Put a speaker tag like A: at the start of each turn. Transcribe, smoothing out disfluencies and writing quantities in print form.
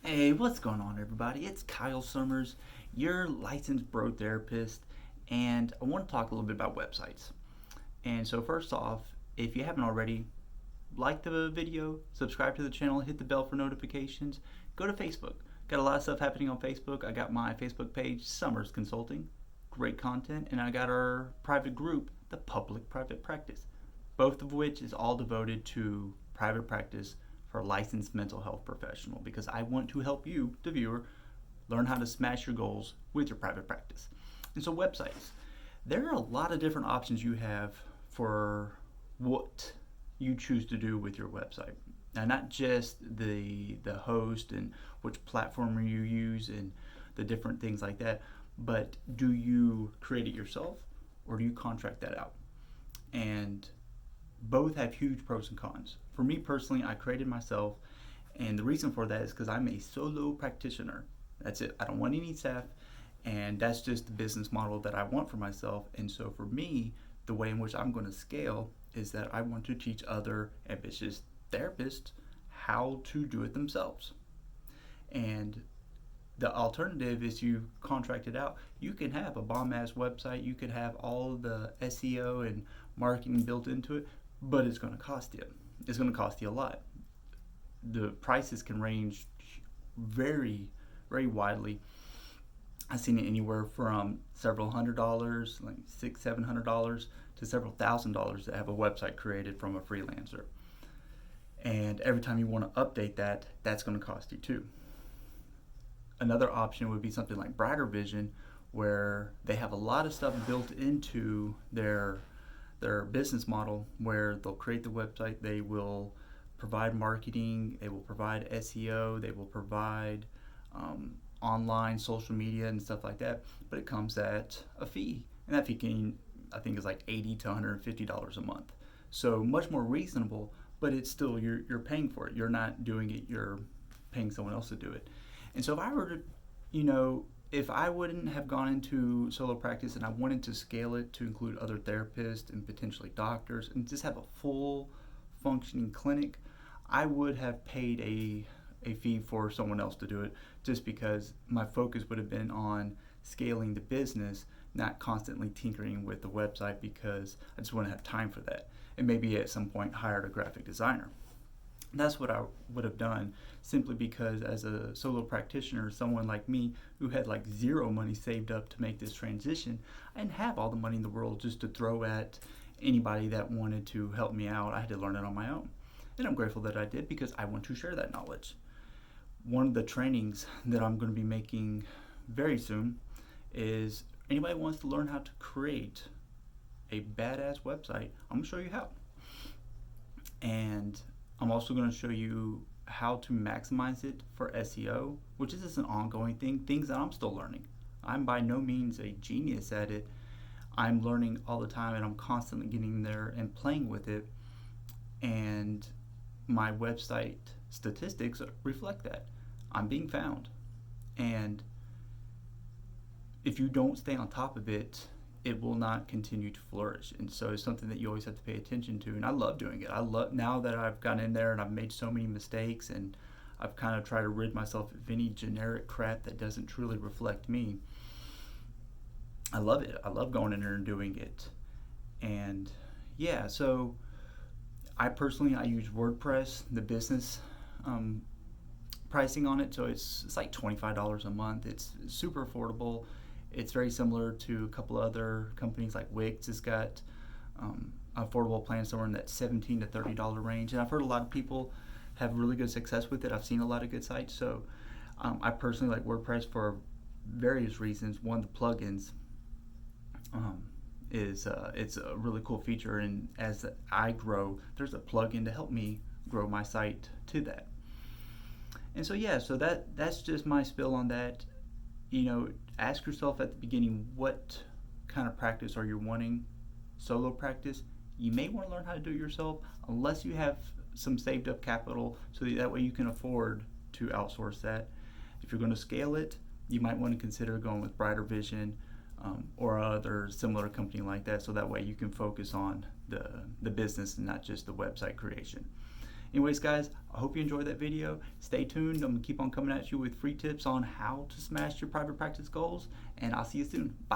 A: Hey, what's going on, everybody? It's Kyle Sommers, your licensed bro therapist, and I want to talk a little bit about websites. And so, first off, if you haven't already, like the video, subscribe to the channel, hit the bell for notifications, go to Facebook. Got a lot of stuff happening on Facebook. I got my Facebook page, Sommers Consulting, great content, and I got our private group, the Public Private Practice, both of which is all devoted to private practice for a licensed mental health professional because I want to help you, the viewer, learn how to smash your goals with your private practice. And so, websites. There are a lot of different options you have for what you choose to do with your website. Now, not just the host and which platform you use and the different things like that, but do you create it yourself or do you contract that out? And both have huge pros and cons. For me personally, I created myself, and the reason for that is because I'm a solo practitioner. That's it. I don't want any staff, and that's just the business model that I want for myself. And so for me, the way in which I'm going to scale is that I want to teach other ambitious therapists how to do it themselves. And the alternative is you contract it out. You can have a bomb ass website, you could have all the SEO and marketing built into it, but it's going to cost you. It's going to cost you a lot. The prices can range very, very widely. I've seen it anywhere from several $100s, like $600, $700, to several $1,000s to have a website created from a freelancer. And every time you want to update that, that's going to cost you too. Another option would be something like Brighter Vision, where they have a lot of stuff built into their business model where they'll create the website, they will provide marketing, they will provide SEO, they will provide online social media and stuff like that, but it comes at a fee, and that fee can, I think, is like $80 to $150 a month. So much more reasonable, but it's still you're paying for it. You're not doing it, you're paying someone else to do it. And so if I were to, if I wouldn't have gone into solo practice and I wanted to scale it to include other therapists and potentially doctors and just have a full functioning clinic, I would have paid a fee for someone else to do it just because my focus would have been on scaling the business, not constantly tinkering with the website because I just wouldn't have time for that. And maybe at some point hired a graphic designer. That's what I would have done simply because as a solo practitioner, someone like me who had like zero money saved up to make this transition, I didn't have all the money in the world just to throw at anybody that wanted to help me out. I had to learn it on my own. And I'm grateful that I did because I want to share that knowledge. One of the trainings that I'm going to be making very soon is anybody wants to learn how to create a badass website, I'm going to show you how. And I'm also going to show you how to maximize it for SEO, which is just an ongoing thing, things that I'm still learning. I'm by no means a genius at it. I'm learning all the time and I'm constantly getting there and playing with it. And my website statistics reflect that. I'm being found. And if you don't stay on top of it, it will not continue to flourish. And so it's something that you always have to pay attention to. And I love doing it. I love, now that I've gotten in there and I've made so many mistakes and I've kind of tried to rid myself of any generic crap that doesn't truly reflect me. I love it. I love going in there and doing it. And yeah, so I use WordPress, the business pricing on it. So it's like $25 a month. It's super affordable. It's very similar to a couple other companies like Wix. It's got affordable plans somewhere in that $17 to $30 range. And I've heard a lot of people have really good success with it. I've seen a lot of good sites. So I personally like WordPress for various reasons. One, the plugins it's a really cool feature. And as I grow, there's a plugin to help me grow my site to that. And so yeah, so that's just my spill on that. Ask yourself at the beginning, what kind of practice are you wanting? Solo practice? You may want to learn how to do it yourself unless you have some saved up capital so that way you can afford to outsource that. If you're going to scale it, you might want to consider going with Brighter Vision or other similar company like that, so that way you can focus on the business and not just the website creation. Anyways, guys, I hope you enjoyed that video. Stay tuned. I'm going to keep on coming at you with free tips on how to smash your private practice goals, and I'll see you soon. Bye.